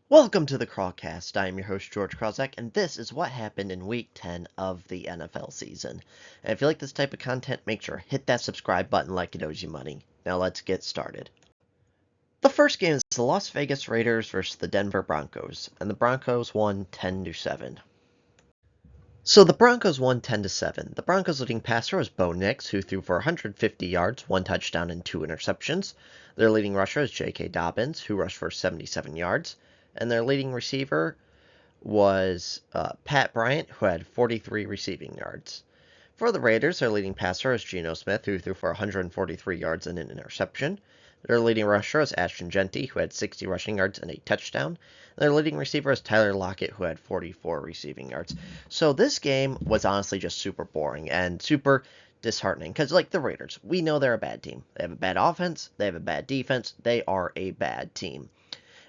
Welcome to the Crawlcast. I am your host, George Krawczak, and this is what happened in Week 10 of the NFL season. And if you like this type of content, make sure to hit that subscribe button like it owes you money. Now let's get started. The first game is the Las Vegas Raiders versus the Denver Broncos, and the Broncos won 10-7. So the Broncos won 10-7. The Broncos' leading passer was Bo Nix, who threw for 150 yards, 1 touchdown, and 2 interceptions. Their leading rusher is J.K. Dobbins, who rushed for 77 yards. And their leading receiver was Pat Bryant, who had 43 receiving yards. For the Raiders, their leading passer is Geno Smith, who threw for 143 yards and an interception. Their leading rusher is Ashton Jeanty, who had 60 rushing yards and a touchdown. Their leading receiver is Tyler Lockett, who had 44 receiving yards. So this game was honestly just super boring and super disheartening because, like the Raiders, we know they're a bad team. They have a bad offense, they have a bad defense, they are a bad team.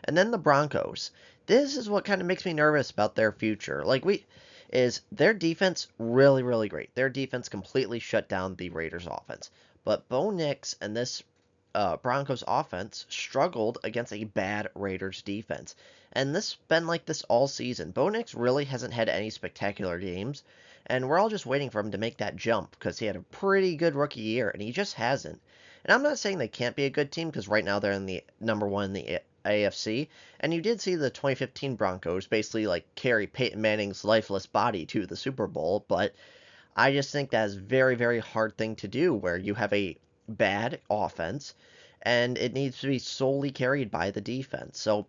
And then the Broncos. This is what kind of makes me nervous about their future. Is their defense really, really great. Their defense completely shut down the Raiders offense. But Bo Nix and this Broncos offense struggled against a bad Raiders defense. And this has been like this all season. Bo Nix really hasn't had any spectacular games. And we're all just waiting for him to make that jump because he had a pretty good rookie year and he just hasn't. And I'm not saying they can't be a good team because right now they're in the number one in the AFC, and you did see the 2015 Broncos basically like carry Peyton Manning's lifeless body to the Super Bowl, but I just think that is a very, very hard thing to do where you have a bad offense and it needs to be solely carried by the defense. So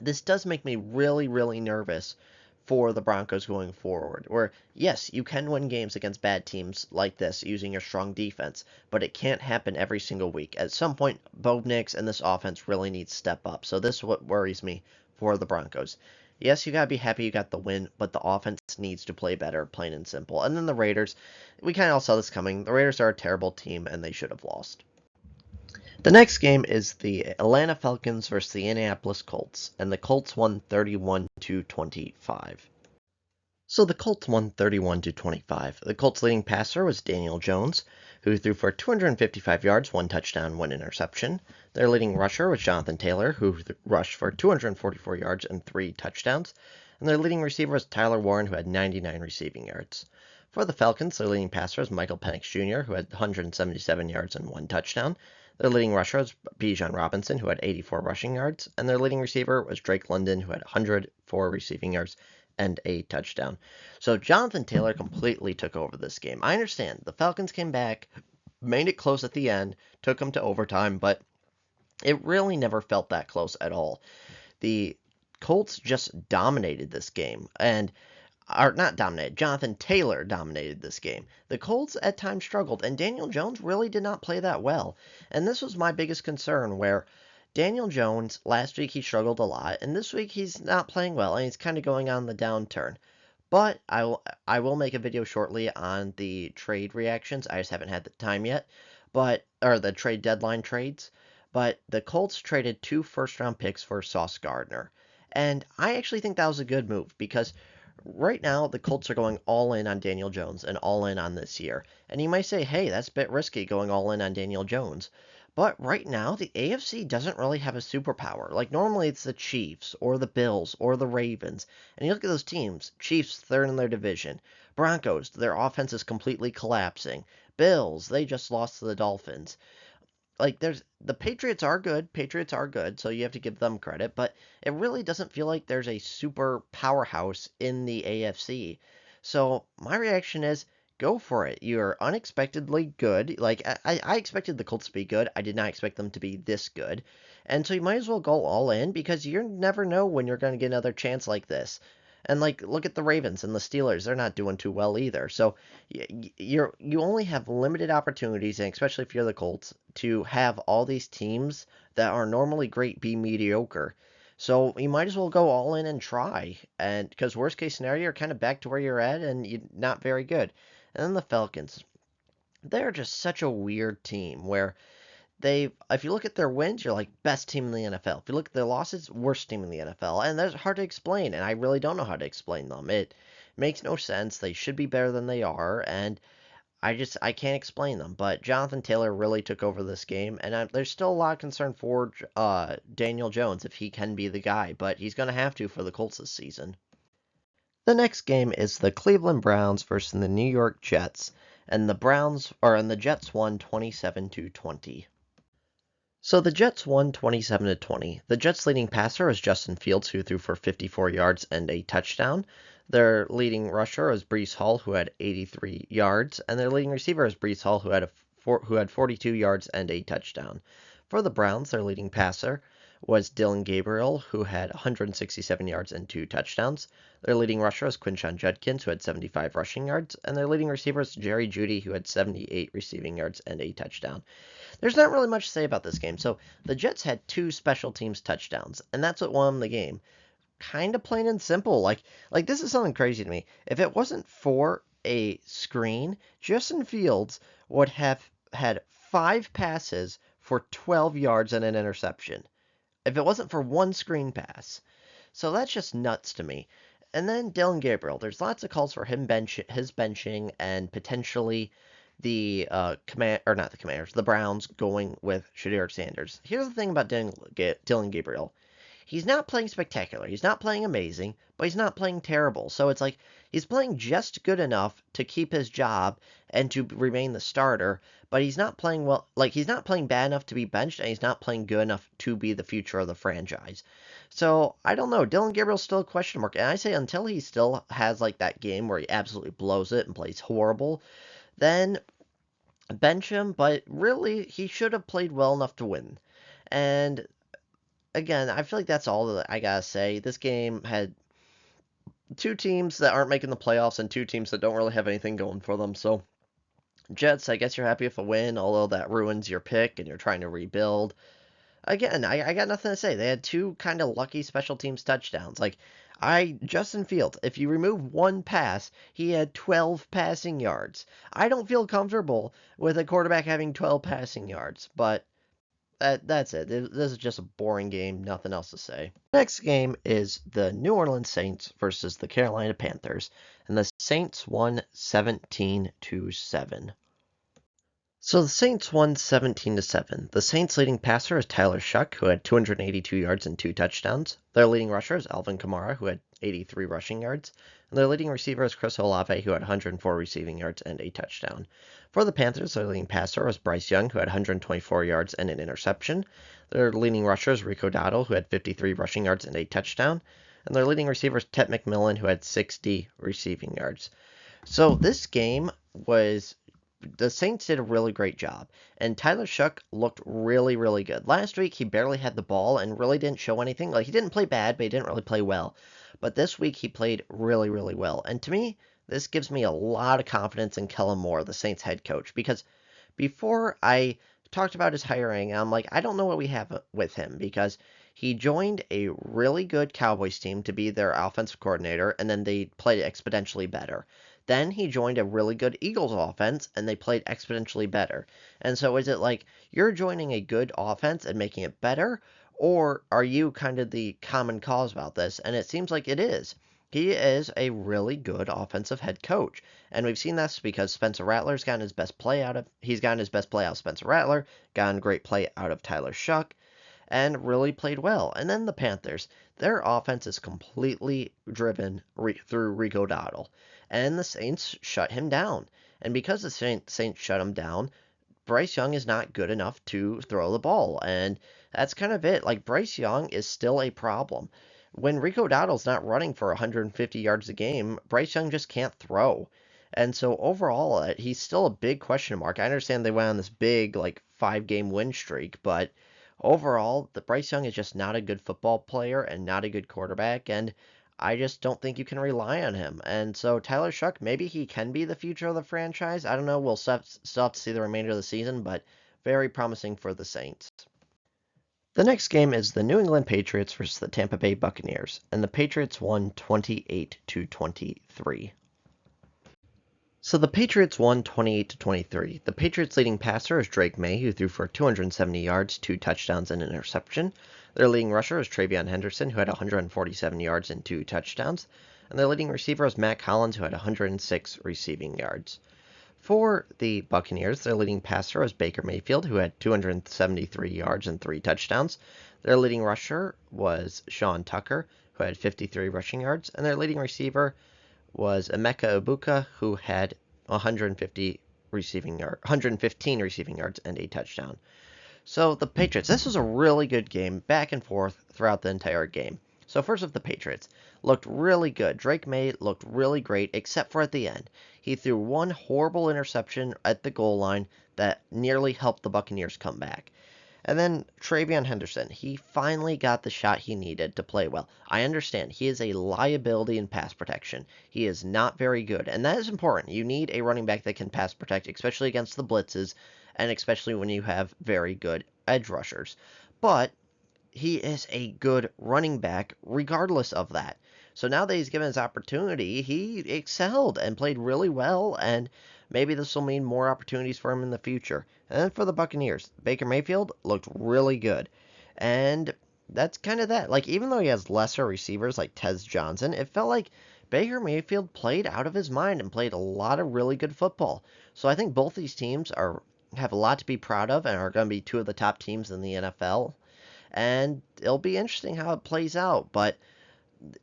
this does make me really, really nervous for the Broncos going forward. Where, yes, you can win games against bad teams like this using your strong defense, but it can't happen every single week. At some point, Bo Nix and this offense really needs to step up. So this is what worries me for the Broncos. Yes, you gotta be happy you got the win, but the offense needs to play better, plain and simple. And then the Raiders, we kind of all saw this coming. The Raiders are a terrible team, and they should have lost. The next game is the Atlanta Falcons versus the Indianapolis Colts, and the Colts won 31-25. So the Colts won 31-25. The Colts' leading passer was Daniel Jones, who threw for 255 yards, 1 touchdown, 1 interception. Their leading rusher was Jonathan Taylor, who rushed for 244 yards and 3 touchdowns. And their leading receiver was Tyler Warren, who had 99 receiving yards. For the Falcons, their leading passer was Michael Penix Jr., who had 177 yards and 1 touchdown. Their leading rusher was Bijan Robinson, who had 84 rushing yards. And their leading receiver was Drake London, who had 104 receiving yards and a touchdown. So Jonathan Taylor completely took over this game. I understand the Falcons came back, made it close at the end, took them to overtime, but it really never felt that close at all. The Colts just dominated this game, or not dominated, Jonathan Taylor dominated this game. The Colts at times struggled, and Daniel Jones really did not play that well. And this was my biggest concern, where Daniel Jones, last week he struggled a lot, and this week he's not playing well, and he's kind of going on the downturn. But I will make a video shortly on the trade reactions. I just haven't had the time yet, or the trade deadline trades. But the Colts traded 2 first-round picks for Sauce Gardner, and I actually think that was a good move because right now the Colts are going all in on Daniel Jones and all in on this year. And you might say, hey, that's a bit risky going all in on Daniel Jones. But right now, the AFC doesn't really have a superpower. Like, normally it's the Chiefs, or the Bills, or the Ravens. And you look at those teams, Chiefs, third in their division. Broncos, their offense is completely collapsing. Bills, they just lost to the Dolphins. Like, the Patriots are good, so you have to give them credit, but it really doesn't feel like there's a super powerhouse in the AFC. So my reaction is go for it. You're unexpectedly good. Like, I expected the Colts to be good. I did not expect them to be this good. And so you might as well go all in because you never know when you're going to get another chance like this. And like, look at the Ravens and the Steelers; they're not doing too well either. So you only have limited opportunities, and especially if you're the Colts, to have all these teams that are normally great be mediocre. So you might as well go all in and try. And because worst case scenario, you're kind of back to where you're at, and you're not very good. And then the Falcons, they're just such a weird team where if you look at their wins, you're like best team in the NFL. If you look at their losses, worst team in the NFL, and that's hard to explain. And I really don't know how to explain them. It makes no sense. They should be better than they are, and I can't explain them. But Jonathan Taylor really took over this game, and there's still a lot of concern for Daniel Jones if he can be the guy, but he's going to have to for the Colts this season. The next game is the Cleveland Browns versus the New York Jets, and the Jets won 27-20. So the Jets won 27-20. The Jets' leading passer was Justin Fields, who threw for 54 yards and a touchdown. Their leading rusher was Breece Hall, who had 83 yards, and their leading receiver was Breece Hall, who had 42 yards and a touchdown. For the Browns, their leading passer was Dillon Gabriel, who had 167 yards and 2 touchdowns. Their leading rusher was Quinshon Judkins, who had 75 rushing yards, and their leading receiver was Jerry Jeudy, who had 78 receiving yards and a touchdown. There's not really much to say about this game. So the Jets had 2 special teams touchdowns, and that's what won them the game. Kind of plain and simple. Like this is something crazy to me. If it wasn't for a screen, Justin Fields would have had 5 passes for 12 yards and an interception. If it wasn't for one screen pass. So that's just nuts to me. And then Dillon Gabriel. There's lots of calls for his benching and potentially the the Browns going with Shedeur Sanders. Here's the thing about Dillon Gabriel. He's not playing spectacular. He's not playing amazing, but he's not playing terrible. So it's like he's playing just good enough to keep his job and to remain the starter, but he's not playing well. Like he's not playing bad enough to be benched, and he's not playing good enough to be the future of the franchise. So I don't know. Dillon Gabriel's still a question mark, and I say until he still has like that game where he absolutely blows it and plays horrible, then bench him. But really, he should have played well enough to win. And again, I feel like that's all that I gotta say. This game had 2 teams that aren't making the playoffs and 2 teams that don't really have anything going for them. So, Jets, I guess you're happy with a win, although that ruins your pick and you're trying to rebuild. Again, I got nothing to say. They had 2 kind of lucky special teams touchdowns. Justin Fields, if you remove 1 pass, he had 12 passing yards. I don't feel comfortable with a quarterback having 12 passing yards, but that's it. This is just a boring game. Nothing else to say. Next game is the New Orleans Saints versus the Carolina Panthers, and the Saints won 17-7. So the Saints won 17-7. The Saints' leading passer is Tyler Shough, who had 282 yards and 2 touchdowns. Their leading rusher is Alvin Kamara, who had 83 rushing yards. And their leading receiver is Chris Olave, who had 104 receiving yards and a touchdown. For the Panthers, their leading passer was Bryce Young, who had 124 yards and an interception. Their leading rusher is Rico Dowdle, who had 53 rushing yards and a touchdown. And their leading receiver is Ted McMillan, who had 60 receiving yards. So this game was... The Saints did a really great job, and Tyler Shough looked really, really good. Last week, he barely had the ball and really didn't show anything. Like, he didn't play bad, but he didn't really play well. But this week, he played really, really well. And to me, this gives me a lot of confidence in Kellen Moore, the Saints head coach, because before I talked about his hiring, I'm like, I don't know what we have with him, because he joined a really good Cowboys team to be their offensive coordinator, and then they played exponentially better. Then he joined a really good Eagles offense, and they played exponentially better. And so is it like you're joining a good offense and making it better, or are you kind of the common cause about this? And it seems like it is. He is a really good offensive head coach, and we've seen this because Spencer Rattler's gotten his best play out of Spencer Rattler, gotten great play out of Tyler Shough, and really played well. And then the Panthers, their offense is completely driven through Rico Dowdle, and the Saints shut him down. And because the Saints shut him down, Bryce Young is not good enough to throw the ball, and that's kind of it. Like, Bryce Young is still a problem. When Rico Dowdle's not running for 150 yards a game, Bryce Young just can't throw. And so overall, he's still a big question mark. I understand they went on this big, 5-game win streak, but overall, the Bryce Young is just not a good football player and not a good quarterback, and I just don't think you can rely on him. And so Tyler Shough, maybe he can be the future of the franchise. I don't know. We'll still have to see the remainder of the season, but very promising for the Saints. The next game is the New England Patriots versus the Tampa Bay Buccaneers, and the Patriots won 28-23. So the Patriots won 28-23. The Patriots' leading passer is Drake May, who threw for 270 yards, 2 touchdowns, and an interception. Their leading rusher is Travion Henderson, who had 147 yards and 2 touchdowns. And their leading receiver is Matt Collins, who had 106 receiving yards. For the Buccaneers, their leading passer was Baker Mayfield, who had 273 yards and 3 touchdowns. Their leading rusher was Sean Tucker, who had 53 rushing yards, and their leading receiver was Emeka Ibuka, who had 115 receiving yards and a touchdown. So the Patriots, this was a really good game, back and forth throughout the entire game. So first of the Patriots, looked really good. Drake May looked really great, except for at the end. He threw one horrible interception at the goal line that nearly helped the Buccaneers come back. And then Travion Henderson, he finally got the shot he needed to play well. I understand he is a liability in pass protection. He is not very good, and that is important. You need a running back that can pass protect, especially against the blitzes, and especially when you have very good edge rushers. But he is a good running back regardless of that. So now that he's given his opportunity, he excelled and played really well, and maybe this will mean more opportunities for him in the future. And then for the Buccaneers, Baker Mayfield looked really good. And that's kind of that. Like, even though he has lesser receivers like Tez Johnson, it felt like Baker Mayfield played out of his mind and played a lot of really good football. So I think both these teams have a lot to be proud of and are going to be two of the top teams in the NFL, and it'll be interesting how it plays out. But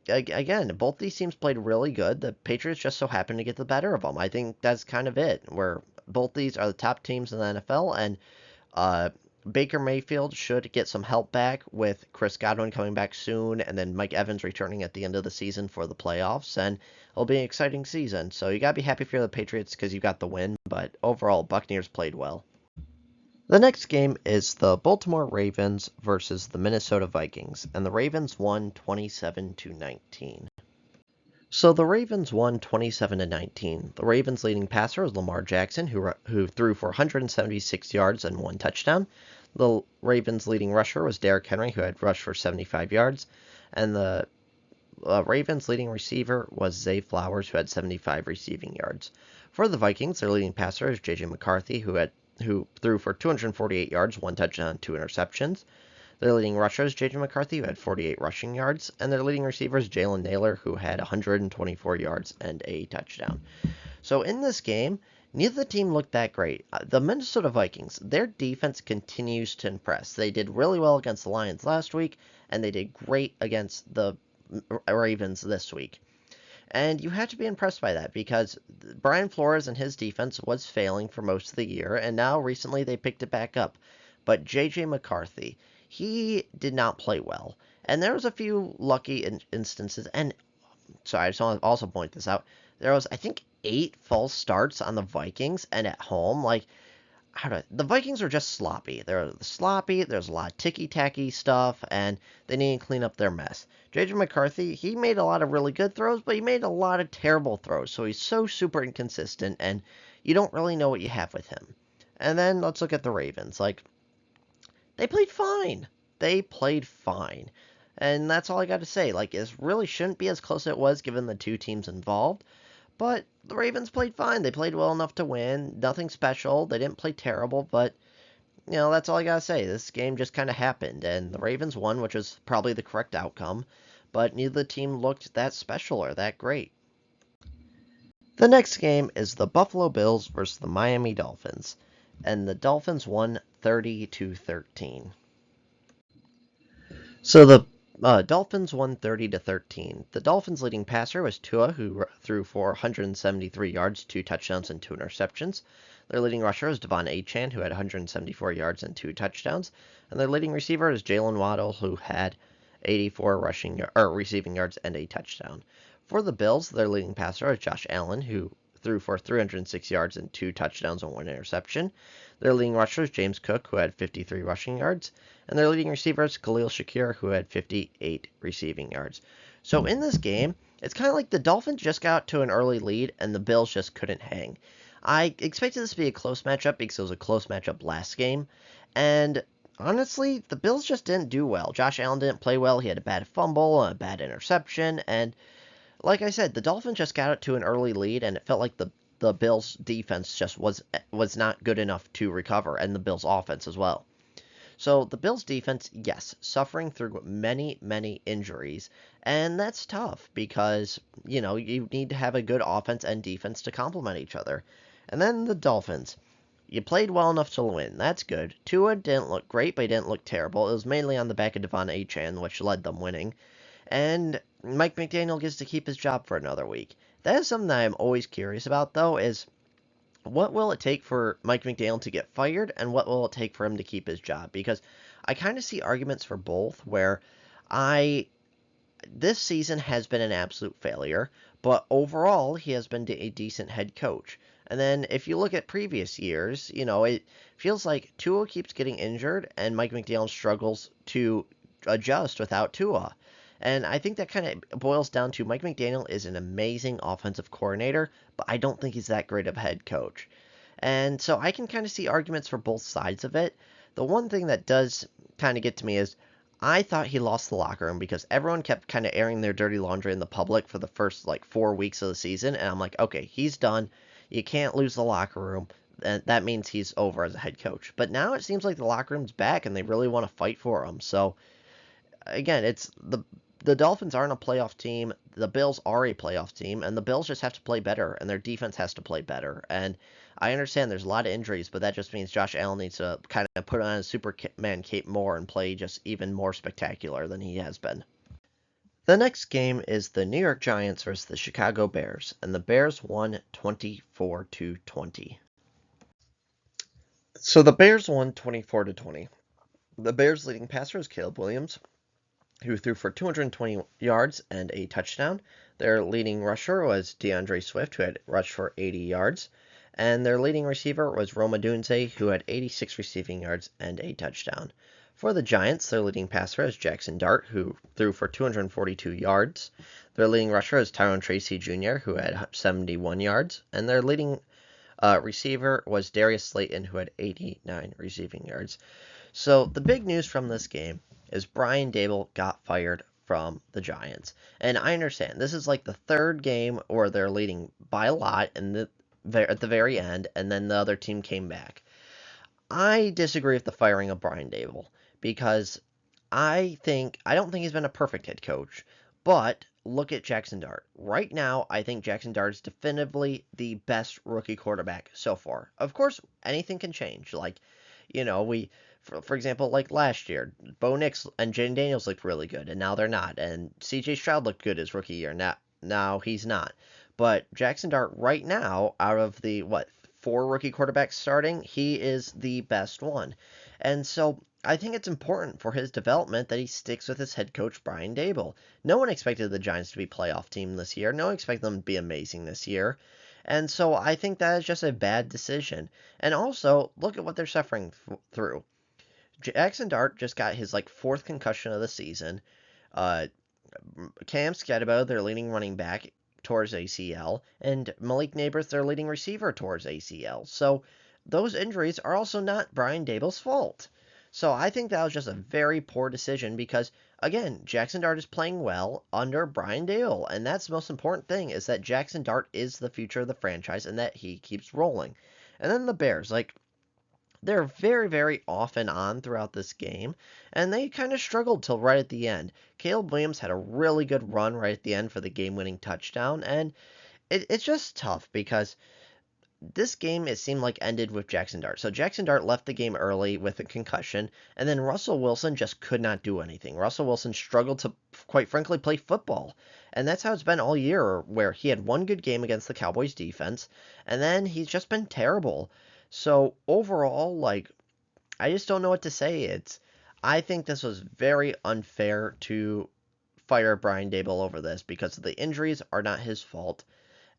again, both these teams played really good. The Patriots just so happened to get the better of them. I think that's kind of it, where both these are the top teams in the NFL, and Baker Mayfield should get some help back with Chris Godwin coming back soon, and then Mike Evans returning at the end of the season for the playoffs, and it'll be an exciting season. So you got to be happy for the Patriots because you got the win, but overall, Buccaneers played well. The next game is the Baltimore Ravens versus the Minnesota Vikings, and the Ravens won 27-19. So the Ravens won 27-19. The Ravens' leading passer was Lamar Jackson, who threw for 176 yards and 1 touchdown. The Ravens' leading rusher was Derrick Henry, who had rushed for 75 yards, and the Ravens' leading receiver was Zay Flowers, who had 75 receiving yards. For the Vikings, their leading passer is J.J. McCarthy, who threw for 248 yards, 1 touchdown, 2 interceptions. Their leading rusher is J.J. McCarthy, who had 48 rushing yards, and their leading receiver is Jalen Nailor, who had 124 yards and a touchdown. So in this game, neither team looked that great. The Minnesota Vikings, their defense continues to impress. They did really well against the Lions last week, and they did great against the Ravens this week. And you have to be impressed by that because Brian Flores and his defense was failing for most of the year, and now recently they picked it back up. But J.J. McCarthy, he did not play well. And there was a few lucky instances. And sorry, I just want to also point this out. There was, I think, 8 false starts on the Vikings and at home. Like, the Vikings are just sloppy. They're sloppy. There's a lot of ticky-tacky stuff, and they need to clean up their mess. J.J. McCarthy, he made a lot of really good throws, but he made a lot of terrible throws. So he's so super inconsistent, and you don't really know what you have with him. And then let's look at the Ravens. Like, they played fine. They played fine. And that's all I got to say. Like, it really shouldn't be as close as it was given the two teams involved. But the Ravens played fine. They played well enough to win. Nothing special. They didn't play terrible, but, that's all I got to say. This game just kind of happened, and the Ravens won, which was probably the correct outcome, but neither team looked that special or that great. The next game is the Buffalo Bills versus the Miami Dolphins, and the Dolphins won 30-13. So the Dolphins won 30-13. The Dolphins' leading passer was Tua, who threw for 173 yards, 2 touchdowns, and 2 interceptions. Their leading rusher is Devon Achane, who had 174 yards and 2 touchdowns. And their leading receiver is Jalen Waddle, who had 84 receiving yards and a touchdown. For the Bills, their leading passer is Josh Allen, who threw for 306 yards and 2 touchdowns and 1 interception. Their leading rusher is James Cook, who had 53 rushing yards. And their leading receiver is Khalil Shakir, who had 58 receiving yards. So in this game, it's kind of like the Dolphins just got to an early lead, and the Bills just couldn't hang. I expected this to be a close matchup because it was a close matchup last game. And honestly, the Bills just didn't do well. Josh Allen didn't play well. He had a bad fumble, a bad interception, and like I said, the Dolphins just got it to an early lead, and it felt like the Bills' defense just was not good enough to recover, and the Bills' offense as well. So the Bills' defense, yes, suffering through many, many injuries, and that's tough because, you need to have a good offense and defense to complement each other. And then the Dolphins. You played well enough to win. That's good. Tua didn't look great, but he didn't look terrible. It was mainly on the back of Devon Achane, which led them winning. And Mike McDaniel gets to keep his job for another week. That is something that I'm always curious about, though, is what will it take for Mike McDaniel to get fired, and what will it take for him to keep his job? Because I kind of see arguments for both, where I this season has been an absolute failure, but overall he has been a decent head coach. And then if you look at previous years, it feels like Tua keeps getting injured and Mike McDaniel struggles to adjust without Tua. And I think that kind of boils down to Mike McDaniel is an amazing offensive coordinator, but I don't think he's that great of a head coach. And so I can kind of see arguments for both sides of it. The one thing that does kind of get to me is I thought he lost the locker room because everyone kept kind of airing their dirty laundry in the public for the first 4 weeks of the season. And I'm like, okay, he's done. You can't lose the locker room. And that means he's over as a head coach. But now it seems like the locker room's back and they really want to fight for him. So again, it's the Dolphins aren't a playoff team. The Bills are a playoff team, and the Bills just have to play better, and their defense has to play better. And I understand there's a lot of injuries, but that just means Josh Allen needs to kind of put on a Superman cape more and play just even more spectacular than he has been. The next game is the New York Giants versus the Chicago Bears, and the Bears won 24-20. So the Bears won 24-20. The Bears' leading passer is Caleb Williams, who threw for 220 yards and a touchdown. Their leading rusher was DeAndre Swift, who had rushed for 80 yards. And their leading receiver was Rome Odunze, who had 86 receiving yards and a touchdown. For the Giants, their leading passer is Jackson Dart, who threw for 242 yards. Their leading rusher is Tyrone Tracy Jr., who had 71 yards. And their leading receiver was Darius Slayton, who had 89 receiving yards. So the big news from this game is Brian Daboll got fired from the Giants. And I understand, this is like the third game where they're leading by a lot at the very end, and then the other team came back. I disagree with the firing of Brian Daboll because I don't think he's been a perfect head coach, but look at Jackson Dart. Right now, I think Jackson Dart is definitively the best rookie quarterback so far. Of course, anything can change. For example, like last year, Bo Nix and Jayden Daniels looked really good, and now they're not. And C.J. Stroud looked good his rookie year. Now he's not. But Jackson Dart right now, out of the, 4 rookie quarterbacks starting, he is the best one. And so I think it's important for his development that he sticks with his head coach, Brian Daboll. No one expected the Giants to be a playoff team this year. No one expected them to be amazing this year. And so I think that is just a bad decision. And also, look at what they're suffering through. Jackson Dart just got his 4th concussion of the season. Cam Skidmore, their leading running back, towards ACL, and Malik Nabers, their leading receiver, towards ACL. So those injuries are also not Brian Daboll's fault. So I think that was just a very poor decision because, again, Jackson Dart is playing well under Brian Daboll, and that's the most important thing, is that Jackson Dart is the future of the franchise and that he keeps rolling. And then the Bears, they're very, very off and on throughout this game, and they kind of struggled till right at the end. Caleb Williams had a really good run right at the end for the game-winning touchdown, and it's just tough because this game, it seemed like, ended with Jackson Dart. So Jackson Dart left the game early with a concussion, and then Russell Wilson just could not do anything. Russell Wilson struggled to, quite frankly, play football. And that's how it's been all year, where he had one good game against the Cowboys defense, and then he's just been terrible. So overall, I just don't know what to say. I think this was very unfair to fire Brian Daboll over this because the injuries are not his fault.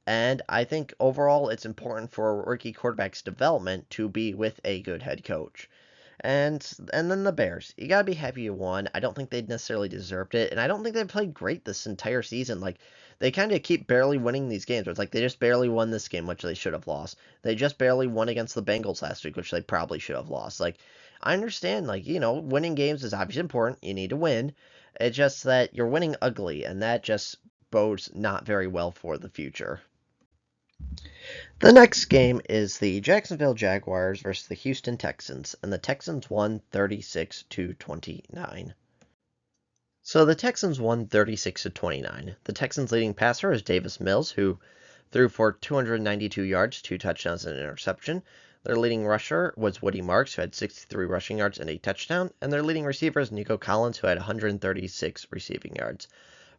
And I think overall it's important for a rookie quarterback's development to be with a good head coach. And then the Bears. You gotta be happy you won. I don't think they necessarily deserved it, and I don't think they played great this entire season. They kind of keep barely winning these games. It's like they just barely won this game, which they should have lost. They just barely won against the Bengals last week, which they probably should have lost. I understand, winning games is obviously important. You need to win. It's just that you're winning ugly, and that just bodes not very well for the future. The next game is the Jacksonville Jaguars versus the Houston Texans, and the Texans won 36-29. So the Texans won 36-29. The Texans' leading passer is Davis Mills, who threw for 292 yards, 2 touchdowns, and an interception. Their leading rusher was Woody Marks, who had 63 rushing yards and a touchdown, and their leading receiver is Nico Collins, who had 136 receiving yards.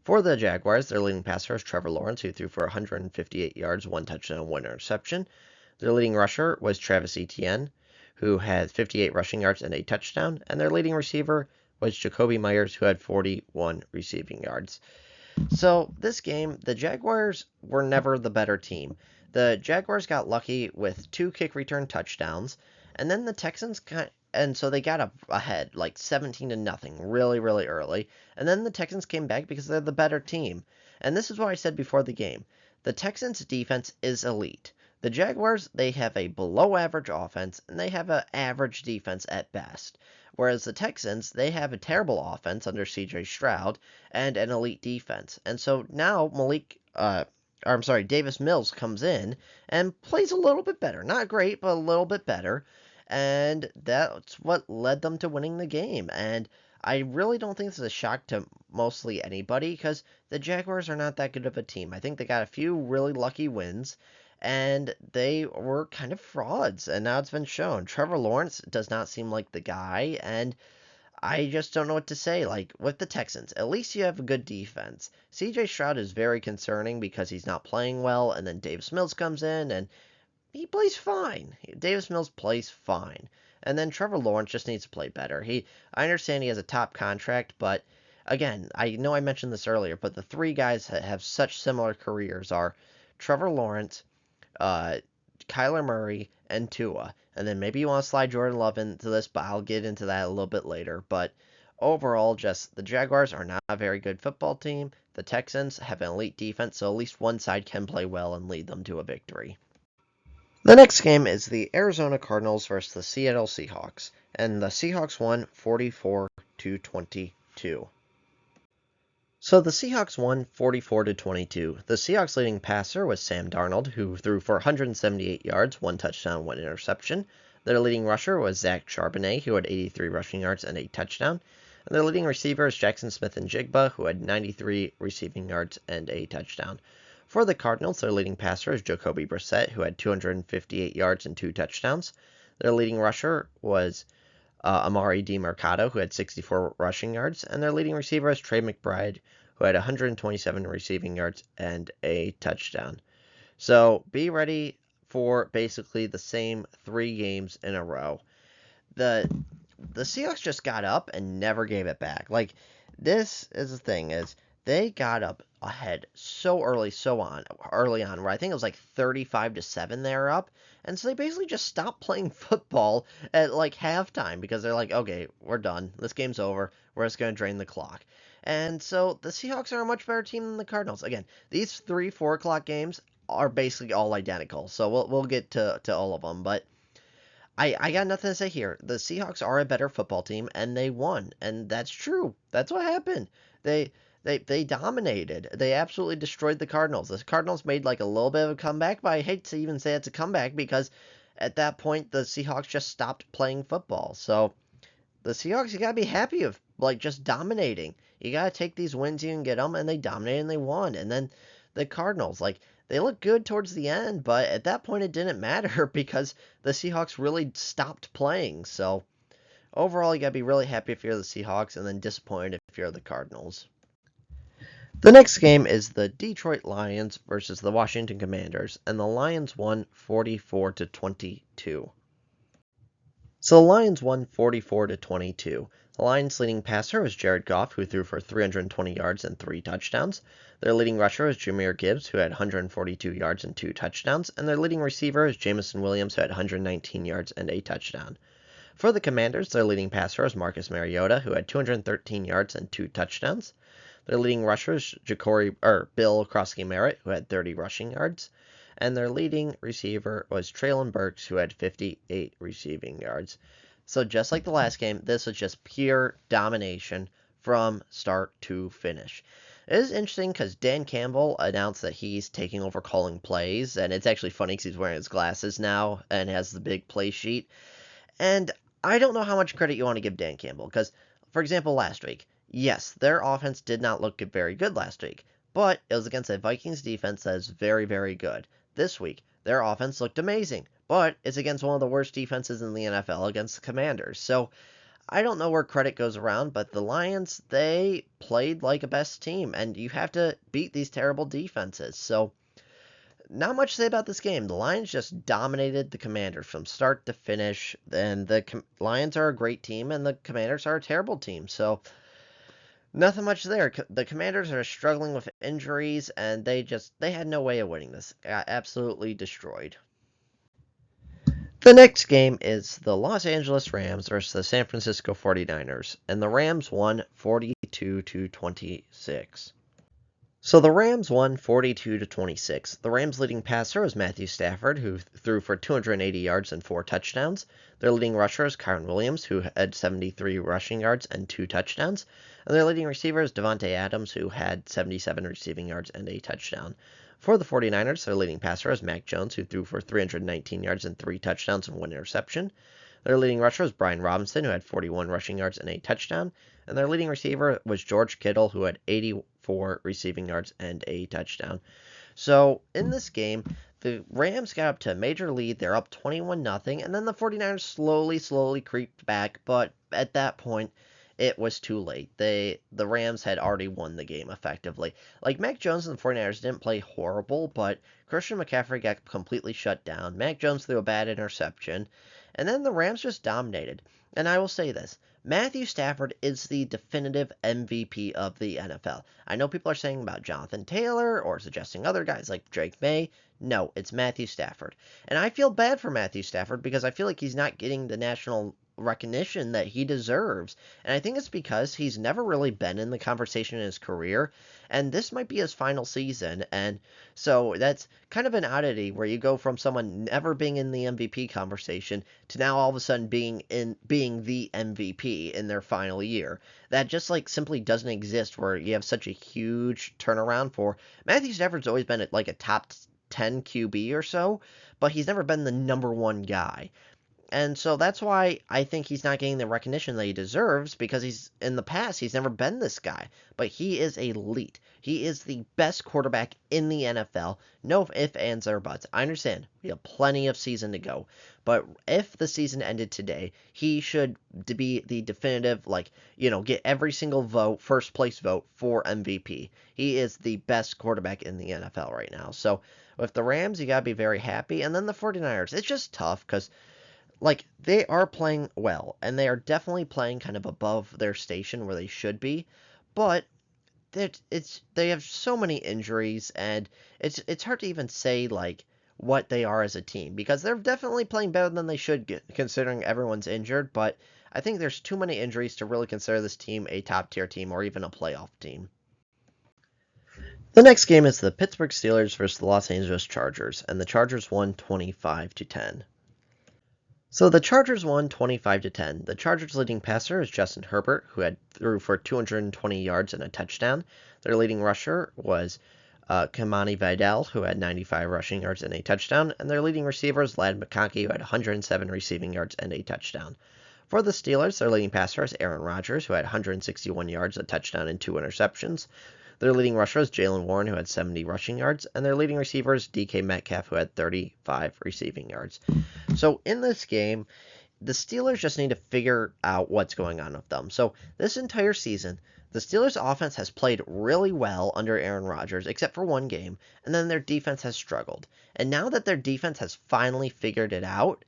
For the Jaguars, their leading passer is Trevor Lawrence, who threw for 158 yards, 1 touchdown, 1 interception. Their leading rusher was Travis Etienne, who had 58 rushing yards and a touchdown, and their leading receiver was Jakobi Meyers, who had 41 receiving yards. So this game, the Jaguars were never the better team. The Jaguars got lucky with 2 kick return touchdowns, and then the Texans and so they got ahead like 17-0 really, really early. And then the Texans came back because they're the better team. And this is what I said before the game. The Texans defense is elite. The Jaguars, they have a below average offense and they have an average defense at best. Whereas the Texans, they have a terrible offense under CJ Stroud and an elite defense. And so now Davis Mills comes in and plays a little bit better. Not great, but a little bit better. And that's what led them to winning the game. And I really don't think this is a shock to mostly anybody because the Jaguars are not that good of a team. I think they got a few really lucky wins, and they were kind of frauds, and now it's been shown. Trevor Lawrence does not seem like the guy, and I just don't know what to say. Like, with the Texans, at least you have a good defense. CJ Stroud is very concerning because he's not playing well, and then Davis Mills comes in, and he plays fine. Davis Mills plays fine. And then Trevor Lawrence just needs to play better. I understand he has a top contract, but again, I know I mentioned this earlier, but the 3 guys that have such similar careers are Trevor Lawrence, Kyler Murray, and Tua. And then maybe you want to slide Jordan Love into this, but I'll get into that a little bit later. But overall, just the Jaguars are not a very good football team. The Texans have an elite defense, so at least one side can play well and lead them to a victory. The next game is the Arizona Cardinals versus the Seattle Seahawks, and the Seahawks won 44-22. So the Seahawks won 44-22. The Seahawks' leading passer was Sam Darnold, who threw for 178 yards, 1 touchdown, 1 interception. Their leading rusher was Zach Charbonnet, who had 83 rushing yards and a touchdown. And their leading receiver is Jackson Smith-Njigba, who had 93 receiving yards and a touchdown. For the Cardinals, their leading passer is Jacoby Brissett, who had 258 yards and 2 touchdowns. Their leading rusher was Amari DiMercato, who had 64 rushing yards, and their leading receiver is Trey McBride, who had 127 receiving yards and a touchdown. So be ready for basically the same 3 games in a row. The Seahawks just got up and never gave it back. Like, this is the thing, is they got up ahead so early on, where I think it was like 35-7 they were up. And so they basically just stopped playing football at like halftime because they're like, okay, we're done. This game's over. We're just going to drain the clock. And so the Seahawks are a much better team than the Cardinals. Again, these 4 o'clock games are basically all identical. So we'll get to all of them. But I got nothing to say here. The Seahawks are a better football team, and they won. And that's true. That's what happened. They dominated. They absolutely destroyed the Cardinals. The Cardinals made like a little bit of a comeback, but I hate to even say it's a comeback because at that point the Seahawks just stopped playing football. So the Seahawks, you gotta be happy of like just dominating. You gotta take these wins you can get them, and they dominated and they won. And then the Cardinals, like they looked good towards the end, but at that point it didn't matter because the Seahawks really stopped playing. So overall, you gotta be really happy if you're the Seahawks, and then disappointed if you're the Cardinals. The next game is the Detroit Lions versus the Washington Commanders, and the Lions won 44-22. So the Lions won 44-22. The Lions' leading passer was Jared Goff, who threw for 320 yards and 3 touchdowns. Their leading rusher was Jahmyr Gibbs, who had 142 yards and 2 touchdowns, and their leading receiver is Jameson Williams, who had 119 yards and a touchdown. For the Commanders, their leading passer was Marcus Mariota, who had 213 yards and 2 touchdowns. Their leading rusher is Bill Krosky-Merritt, who had 30 rushing yards. And their leading receiver was Treylon Burks, who had 58 receiving yards. So just like the last game, this was just pure domination from start to finish. It is interesting because Dan Campbell announced that he's taking over calling plays, and it's actually funny because he's wearing his glasses now and has the big play sheet. And I don't know how much credit you want to give Dan Campbell because, for example, last week, yes, their offense did not look very good last week, but it was against a Vikings defense that is very, very good. This week, their offense looked amazing, but it's against one of the worst defenses in the NFL against the Commanders. So I don't know where credit goes around, but the Lions, they played like a best team, and you have to beat these terrible defenses. So not much to say about this game. The Lions just dominated the Commanders from start to finish, and the Lions are a great team, and the Commanders are a terrible team. So nothing much there. The Commanders are struggling with injuries, and they had no way of winning this. Got absolutely destroyed. The next game is the Los Angeles Rams versus the San Francisco 49ers, and the Rams won 42 to 26. So the Rams won 42 to 26. The Rams' leading passer was Matthew Stafford, who threw for 280 yards and 4 touchdowns. Their leading rusher is Kyren Williams, who had 73 rushing yards and 2 touchdowns. And their leading receiver is Davante Adams, who had 77 receiving yards and a touchdown. For the 49ers, their leading passer is Mac Jones, who threw for 319 yards and 3 touchdowns and 1 interception. Their leading rusher was Brian Robinson, who had 41 rushing yards and a touchdown. And their leading receiver was George Kittle, who had 84 receiving yards and a touchdown. So in this game, the Rams got up to a major lead. They're up 21-0, and then the 49ers slowly creeped back, but at that point, it was too late. The Rams had already won the game effectively. Like, Mac Jones and the 49ers didn't play horrible, but Christian McCaffrey got completely shut down. Mac Jones threw a bad interception, and then the Rams just dominated. And I will say this, Matthew Stafford is the definitive MVP of the NFL. I know people are saying about Jonathan Taylor or suggesting other guys like Drake May. No, it's Matthew Stafford. And I feel bad for Matthew Stafford because I feel like he's not getting the national recognition that he deserves. And I think it's because he's never really been in the conversation in his career, and this might be his final season. And so that's kind of an oddity where you go from someone never being in the MVP conversation to now all of a sudden being the MVP in their final year. That just like simply doesn't exist where you have such a huge turnaround for Matthew Stafford's always been at like a top 10 QB or so, but he's never been the number one guy. And so that's why I think he's not getting the recognition that he deserves, because in the past he's never been this guy. But he is elite. He is the best quarterback in the NFL. No ifs, ands, or buts. I understand we have plenty of season to go, but if the season ended today, he should be the definitive, get every single vote, first place vote for MVP. He is the best quarterback in the NFL right now. So with the Rams, you gotta be very happy, and then the 49ers, it's just tough because they are playing well, and they are definitely playing kind of above their station where they should be, but they have so many injuries, and it's hard to even say, what they are as a team, because they're definitely playing better than they should get, considering everyone's injured, but I think there's too many injuries to really consider this team a top-tier team or even a playoff team. The next game is the Pittsburgh Steelers versus the Los Angeles Chargers, and the Chargers won 25-10. So the Chargers won 25-10. The Chargers' leading passer is Justin Herbert, who threw for 220 yards and a touchdown. Their leading rusher was Kamani Vidal, who had 95 rushing yards and a touchdown. And their leading receiver is Ladd McConkey, who had 107 receiving yards and a touchdown. For the Steelers, their leading passer is Aaron Rodgers, who had 161 yards, a touchdown, and 2 interceptions. Their leading rusher is Jaylen Warren, who had 70 rushing yards, and their leading receiver is DK Metcalf, who had 35 receiving yards. So in this game, the Steelers just need to figure out what's going on with them. So this entire season, the Steelers' offense has played really well under Aaron Rodgers, except for one game, and then their defense has struggled. And now that their defense has finally figured it out,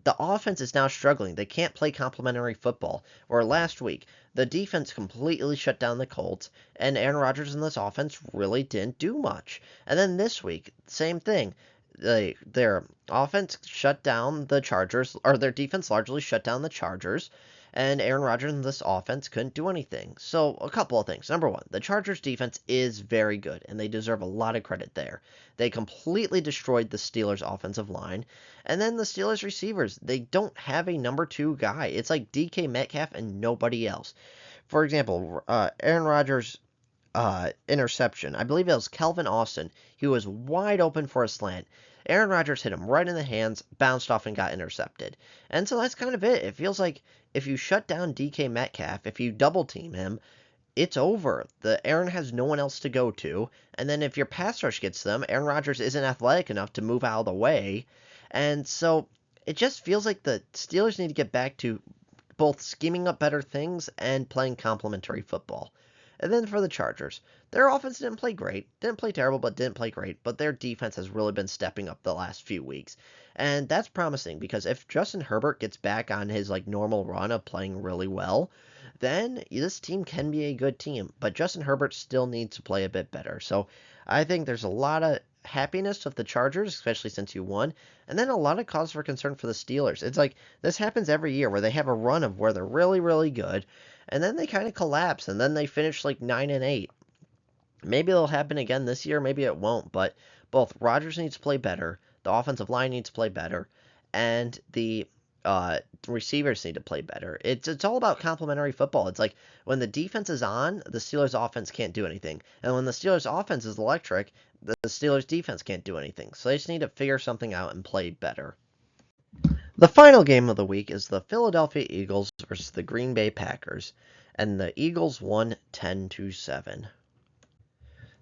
the offense is now struggling. They can't play complementary football. Where last week, the defense completely shut down the Colts, and Aaron Rodgers and this offense really didn't do much. And then this week, same thing. Their offense shut down the Chargers, or their defense largely shut down the Chargers, and Aaron Rodgers and this offense couldn't do anything. So, a couple of things. Number one, the Chargers' defense is very good, and they deserve a lot of credit there. They completely destroyed the Steelers' offensive line. And then the Steelers' receivers, they don't have a number 2 guy. It's like DK Metcalf and nobody else. For example, Aaron Rodgers' interception, I believe it was Calvin Austin. He was wide open for a slant. Aaron Rodgers hit him right in the hands, bounced off, and got intercepted. And so that's kind of it. It feels like if you shut down DK Metcalf, if you double team him, it's over. Aaron has no one else to go to, and then if your pass rush gets them, Aaron Rodgers isn't athletic enough to move out of the way, and so it just feels like the Steelers need to get back to both scheming up better things and playing complementary football. And then for the Chargers, their offense didn't play great. Didn't play terrible, but didn't play great. But their defense has really been stepping up the last few weeks. And that's promising because if Justin Herbert gets back on his normal run of playing really well, then this team can be a good team. But Justin Herbert still needs to play a bit better. So I think there's a lot of happiness with the Chargers, especially since you won, and then a lot of cause for concern for the Steelers. It's like this happens every year where they have a run of where they're really, really good, and then they kind of collapse, and then they finish 9-8. Maybe it'll happen again this year, maybe it won't, but both Rodgers needs to play better, the offensive line needs to play better, and the receivers need to play better. It's all about complementary football. It's like when the defense is on, the Steelers offense can't do anything. And when the Steelers offense is electric, the Steelers defense can't do anything. So they just need to figure something out and play better. The final game of the week is the Philadelphia Eagles versus the Green Bay Packers, and the Eagles won 10-7.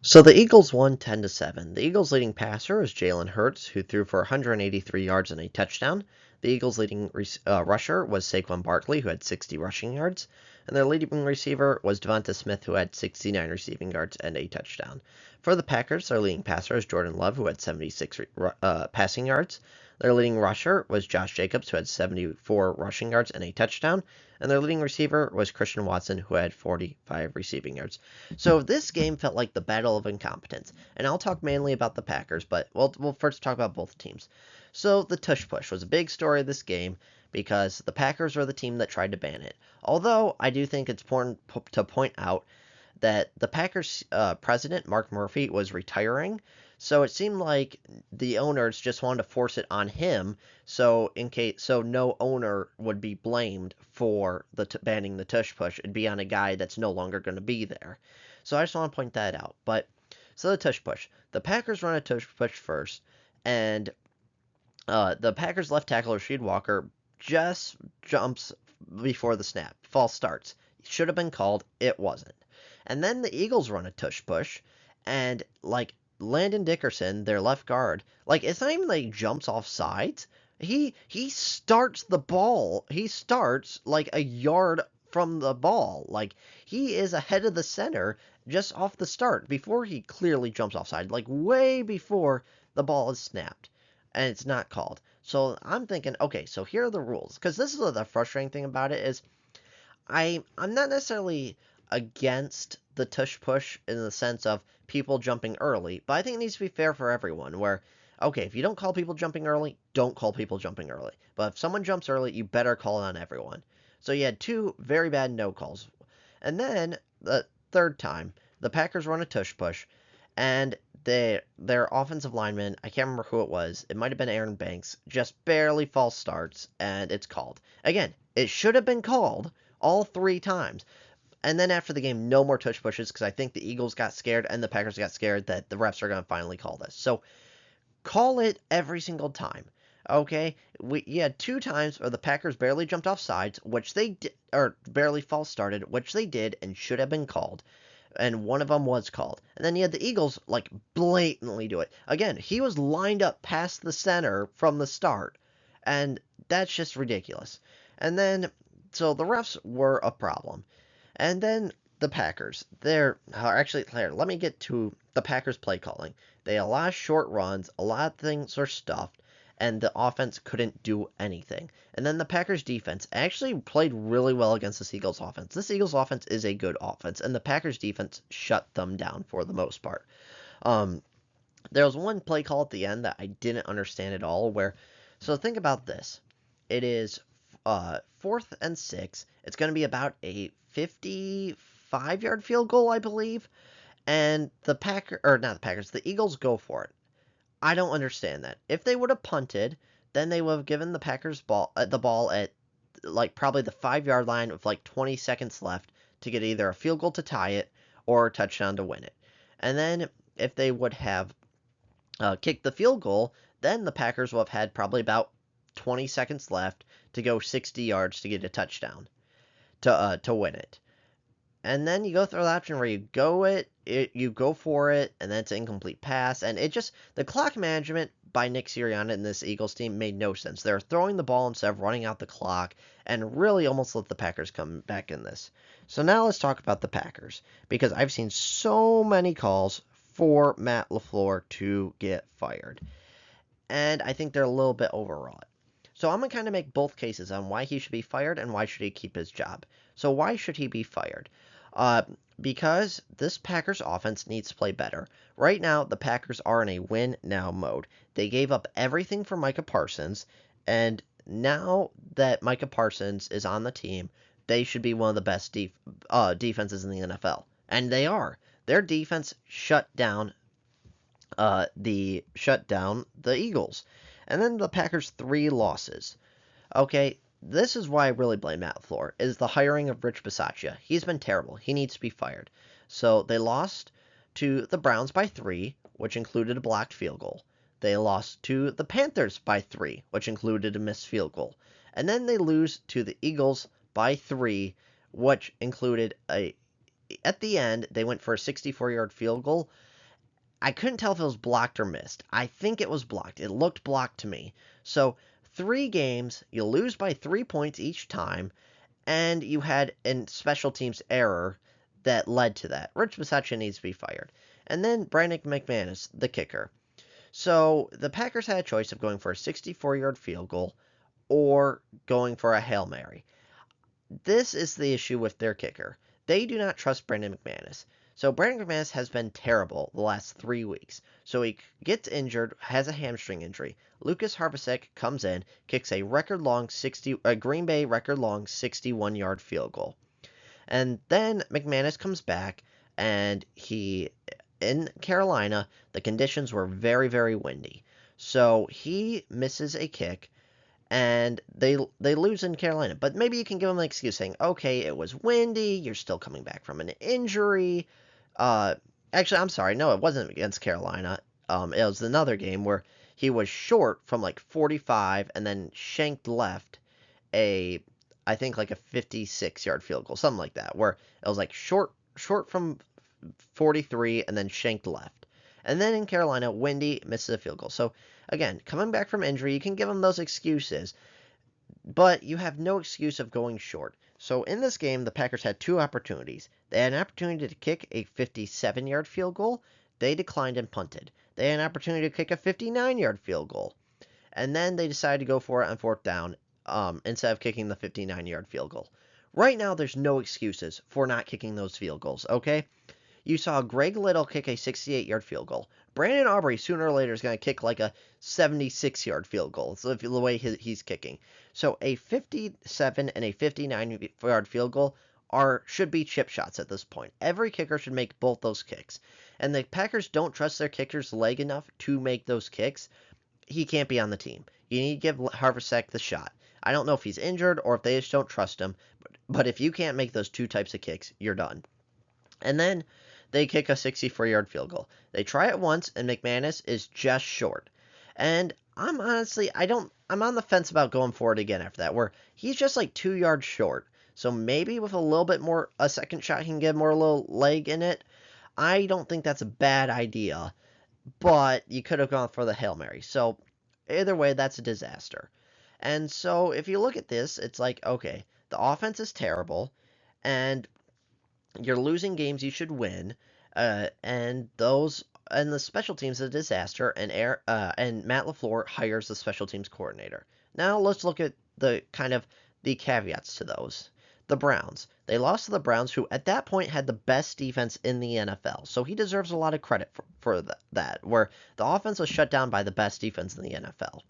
So the Eagles won 10-7. The Eagles' leading passer was Jalen Hurts, who threw for 183 yards and a touchdown. The Eagles' leading rusher was Saquon Barkley, who had 60 rushing yards. And their leading receiver was Devonta Smith, who had 69 receiving yards and a touchdown. For the Packers, their leading passer was Jordan Love, who had 76 passing yards. Their leading rusher was Josh Jacobs, who had 74 rushing yards and a touchdown. And their leading receiver was Christian Watson, who had 45 receiving yards. So this game felt like the battle of incompetence. And I'll talk mainly about the Packers, but we'll first talk about both teams. So the tush push was a big story of this game because the Packers were the team that tried to ban it. Although I do think it's important to point out that the Packers president, Mark Murphy, was retiring. So it seemed like the owners just wanted to force it on him, so no owner would be blamed for banning the tush push. It'd be on a guy that's no longer going to be there. So I just want to point that out. So the tush push, the Packers run a tush push first, and the Packers left tackle Rasheed Walker just jumps before the snap. False starts. Should have been called. It wasn't. And then the Eagles run a tush push, and Landon Dickerson, their left guard, it's not even he jumps off sides. He starts the ball. He starts a yard from the ball. He is ahead of the center just off the start before he clearly jumps offside. Way before the ball is snapped. And it's not called. So I'm thinking, okay, so here are the rules. Because this is the frustrating thing about it is I'm not necessarily against the tush push in the sense of people jumping early, but I think it needs to be fair for everyone where, okay, if you don't call people jumping early, don't call people jumping early. But if someone jumps early, you better call it on everyone. So you had two very bad no calls. And then the third time, the Packers run a tush push, and their offensive lineman, I can't remember who it was, it might have been Aaron Banks, just barely false starts, and it's called. Again, it should have been called all three times. And then after the game, no more tush pushes because I think the Eagles got scared and the Packers got scared that the refs are going to finally call this. So call it every single time. Okay, you had two times where the Packers barely jumped off sides, which they did, or barely false started, which they did and should have been called. And one of them was called. And then you had the Eagles, blatantly do it. Again, he was lined up past the center from the start. And that's just ridiculous. And then, so the refs were a problem. And then the Packers, let me get to the Packers play calling. They had a lot of short runs, a lot of things were stuffed, and the offense couldn't do anything. And then the Packers defense actually played really well against this Eagles offense. This Eagles offense is a good offense, and the Packers defense shut them down for the most part. There was one play call at the end that I didn't understand at all so think about this. It is 4th and 6. It's going to be about a 55-yard field goal, I believe. And the Eagles go for it. I don't understand that. If they would have punted, then they would have given the Packers the ball at probably the 5-yard line with 20 seconds left to get either a field goal to tie it or a touchdown to win it. And then if they would have kicked the field goal, then the Packers would have had probably about 20 seconds left to go 60 yards to get a touchdown to win it. And then you go through the option where you go for it, and then it's an incomplete pass. And the clock management by Nick Sirianni and this Eagles team made no sense. They're throwing the ball instead of running out the clock and really almost let the Packers come back in this. So now let's talk about the Packers, because I've seen so many calls for Matt LaFleur to get fired. And I think they're a little bit overwrought. So I'm going to kind of make both cases on why he should be fired and why should he keep his job. So why should he be fired? Because this Packers offense needs to play better. Right now, the Packers are in a win-now mode. They gave up everything for Micah Parsons, and now that Micah Parsons is on the team, they should be one of the best defenses in the NFL. And they are. Their defense shut down the Eagles. And then the Packers' 3 losses. Okay, this is why I really blame Matt LaFleur, is the hiring of Rich Bisaccia. He's been terrible. He needs to be fired. So they lost to the Browns by 3, which included a blocked field goal. They lost to the Panthers by 3, which included a missed field goal. And then they lose to the Eagles by 3, which included at the end, they went for a 64-yard field goal. I couldn't tell if it was blocked or missed. I think it was blocked. It looked blocked to me. So 3 games, you lose by 3 points each time, and you had a special teams error that led to that. Rich Bisaccia needs to be fired. And then Brandon McManus, the kicker. So the Packers had a choice of going for a 64-yard field goal or going for a Hail Mary. This is the issue with their kicker. They do not trust Brandon McManus. So Brandon McManus has been terrible the last 3 weeks. So he gets injured, has a hamstring injury. Lucas Harvasek comes in, kicks a Green Bay record-long 61-yard field goal. And then McManus comes back, and in Carolina, the conditions were very, very windy. So he misses a kick, and they lose in Carolina. But maybe you can give them an excuse saying, okay, it was windy, you're still coming back from an injury. Actually, I'm sorry, no, it wasn't against Carolina. It was another game where he was short from like 45 and then shanked left I think like a 56-yard field goal, something like that, where it was like short from 43 and then shanked left. And then in Carolina, windy, misses a field goal. So again, coming back from injury, you can give them those excuses, but you have no excuse of going short. So in this game, the Packers had 2 opportunities. They had an opportunity to kick a 57-yard field goal. They declined and punted. They had an opportunity to kick a 59-yard field goal. And then they decided to go for it on 4th down instead of kicking the 59-yard field goal. Right now, there's no excuses for not kicking those field goals, okay? You saw Greg Little kick a 68-yard field goal. Brandon Aubrey, sooner or later, is going to kick like a 76-yard field goal. So the way he's kicking. So a 57 and a 59-yard field goal should be chip shots at this point. Every kicker should make both those kicks. And the Packers don't trust their kicker's leg enough to make those kicks. He can't be on the team. You need to give Harvasek the shot. I don't know if he's injured or if they just don't trust him. But if you can't make those 2 types of kicks, you're done. And then they kick a 64-yard field goal. They try it once, and McManus is just short. And I'm on the fence about going for it again after that, where he's just like 2 yards short. So maybe with a little bit more, a second shot, he can get more little leg in it. I don't think that's a bad idea, but you could have gone for the Hail Mary. So either way, that's a disaster. And so if you look at this, it's like, okay, the offense is terrible, and you're losing games you should win, and the special teams is a disaster, and Matt LaFleur hires the special teams coordinator. Now let's look at the caveats to those. The Browns. They lost to the Browns, who at that point had the best defense in the NFL, so he deserves a lot of credit for that, where the offense was shut down by the best defense in the NFL.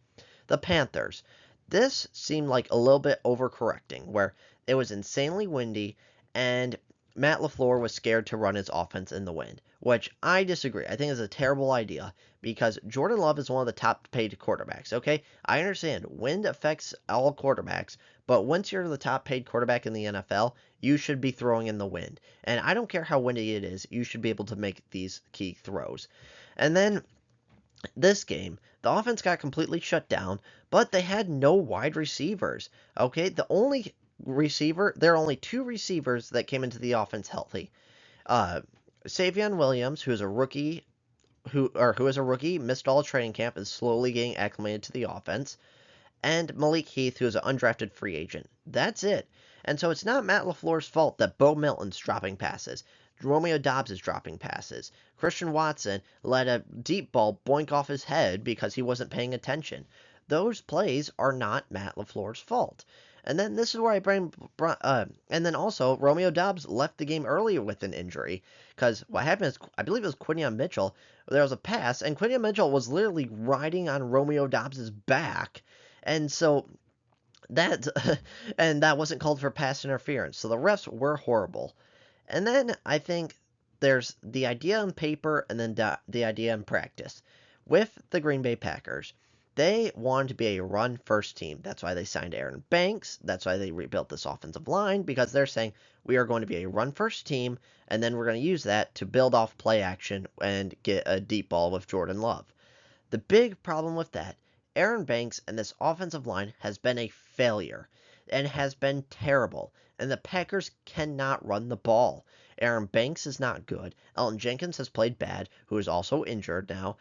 The Panthers. This seemed like a little bit overcorrecting, where it was insanely windy, and Matt LaFleur was scared to run his offense in the wind, which I disagree. I think is a terrible idea because Jordan Love is one of the top paid quarterbacks, okay? I understand wind affects all quarterbacks, but once you're the top paid quarterback in the NFL, you should be throwing in the wind. And I don't care how windy it is, you should be able to make these key throws. And then this game, the offense got completely shut down, but they had no wide receivers, okay? The only receiver, there are only two receivers that came into the offense healthy. Uh, Savion Williams, who is a rookie, who is a rookie, missed all training camp, is slowly getting acclimated to the offense, and Malik Heath, who is an undrafted free agent. That's it. And so it's not Matt LaFleur's fault that Bo Melton's dropping passes. Romeo Doubs is dropping passes. Christian Watson let a deep ball boink off his head because he wasn't paying attention. Those plays are not Matt LaFleur's fault. And then this is where I bring, and then also Romeo Doubs left the game earlier with an injury because what happened is I believe it was Quinion Mitchell. There was a pass, and Quinion Mitchell was literally riding on Romeo Doubs's back, and so that and that wasn't called for pass interference. So the refs were horrible. And then I think there's the idea on paper and then the idea in practice. With the Green Bay Packers, they wanted to be a run first team. That's why they signed Aaron Banks. That's why they rebuilt this offensive line, because they're saying we are going to be a run first team, and then we're going to use that to build off play action and get a deep ball with Jordan Love. The big problem with that, Aaron Banks and this offensive line has been a failure and has been terrible, and the Packers cannot run the ball. Aaron Banks is not good. Elgton Jenkins has played bad, who is also injured now.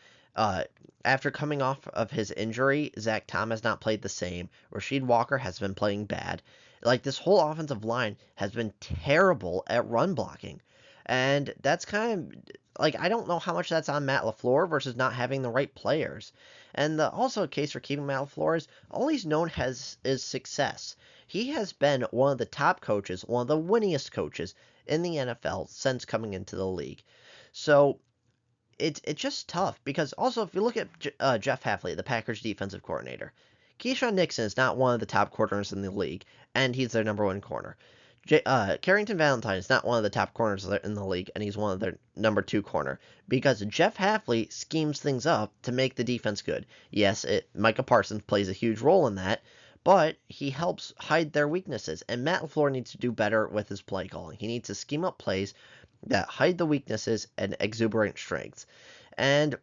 After coming off of his injury, Zach Tom has not played the same. Rasheed Walker has been playing bad. Like, this whole offensive line has been terrible at run blocking. And that's kind of like, I don't know how much that's on Matt LaFleur versus not having the right players. And also a case for keeping Matt LaFleur is all he's known is success. He has been one of the top coaches, one of the winningest coaches in the NFL since coming into the league. So it's just tough because also if you look at Jeff Hafley, the Packers defensive coordinator, Keyshawn Nixon is not one of the top corners in the league, and he's their number one corner. Carrington Valentine is not one of the top corners in the league, and he's one of their number two corner because Jeff Hafley schemes things up to make the defense good. Yes, Micah Parsons plays a huge role in that, but he helps hide their weaknesses, and Matt LaFleur needs to do better with his play calling. He needs to scheme up plays that hide the weaknesses and exuberant strengths. And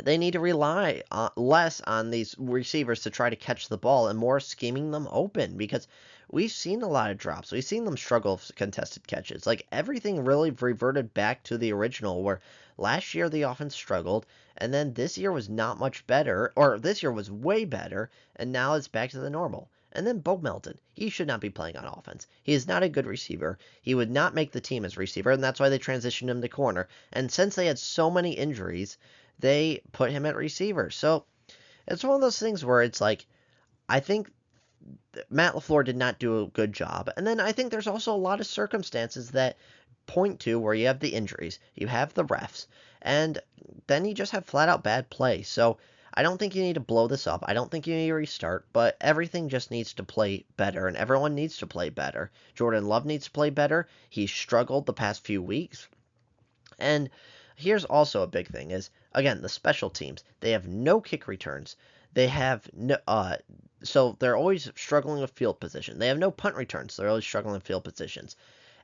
they need to rely less on these receivers to try to catch the ball and more scheming them open because we've seen a lot of drops. We've seen them struggle with contested catches. Like, everything really reverted back to the original where last year the offense struggled and then this year was not much better, or this year was way better, and now it's back to the normal. And then Bo Melton, he should not be playing on offense. He is not a good receiver. He would not make the team as receiver, and that's why they transitioned him to corner. And since they had so many injuries, they put him at receiver. So it's one of those things where it's like, I think Matt LaFleur did not do a good job. And then I think there's also a lot of circumstances that point to where you have the injuries, you have the refs, and then you just have flat out bad play. So I don't think you need to blow this up. I don't think you need to restart, but everything just needs to play better, and everyone needs to play better. Jordan Love needs to play better. He's struggled the past few weeks. And here's also a big thing is, again, the special teams. They have no kick returns. They have no, so they're always struggling with field position. They have no punt returns. They're always struggling with field positions.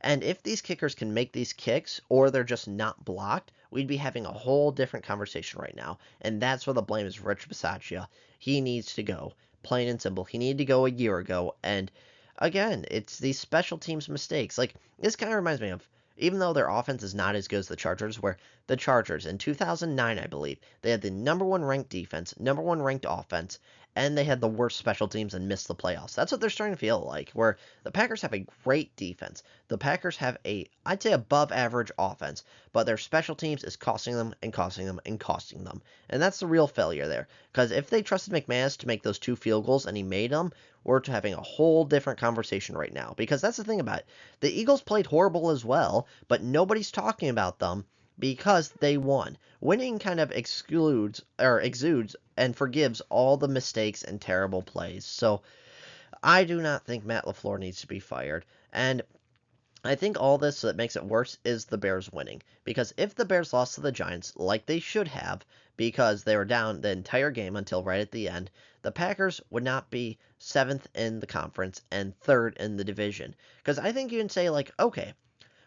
And if these kickers can make these kicks or they're just not blocked, we'd be having a whole different conversation right now. And that's where the blame is Rich Bisaccia. He needs to go. Plain and simple. He needed to go a year ago. And again, it's these special teams mistakes. Like, this kind of reminds me of, even though their offense is not as good as the Chargers, where the Chargers in 2009, I believe, they had the number one ranked defense, number one ranked offense, and they had the worst special teams and missed the playoffs. That's what they're starting to feel like, where the Packers have a great defense. The Packers have I'd say, above average offense, but their special teams is costing them and costing them and costing them. And that's the real failure there. Because if they trusted McManus to make those 2 field goals and he made them, we're having a whole different conversation right now. Because that's the thing about it. The Eagles played horrible as well, but nobody's talking about them because they won. Winning kind of exudes and forgives all the mistakes and terrible plays. So I do not think Matt LaFleur needs to be fired. And I think all this that makes it worse is the Bears winning. Because if the Bears lost to the Giants, like they should have, because they were down the entire game until right at the end, the Packers would not be 7th in the conference and 3rd in the division. Because I think you can say, like, okay,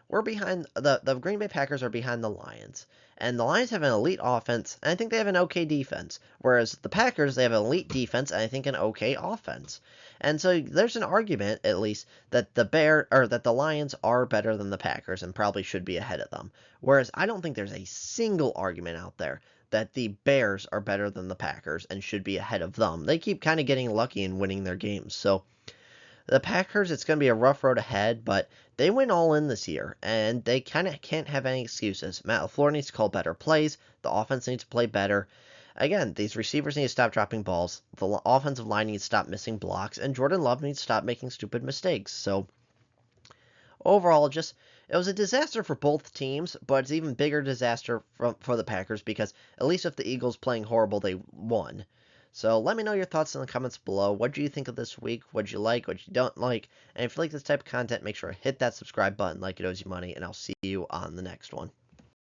we're behind the Green Bay Packers are behind the Lions. And the Lions have an elite offense, and I think they have an okay defense. Whereas the Packers, they have an elite defense, and I think an okay offense. And so there's an argument, at least, that the Lions are better than the Packers and probably should be ahead of them. Whereas I don't think there's a single argument out there that the Bears are better than the Packers and should be ahead of them. They keep kind of getting lucky in winning their games. So the Packers, it's going to be a rough road ahead, but they went all in this year, and they kind of can't have any excuses. Matt LaFleur needs to call better plays. The offense needs to play better. Again, these receivers need to stop dropping balls. The offensive line needs to stop missing blocks, and Jordan Love needs to stop making stupid mistakes. So overall, it was a disaster for both teams, but it's even bigger disaster for the Packers because at least if the Eagles playing horrible, they won. So let me know your thoughts in the comments below. What do you think of this week? What you like? What you don't like? And if you like this type of content, make sure to hit that subscribe button like it owes you money, and I'll see you on the next one.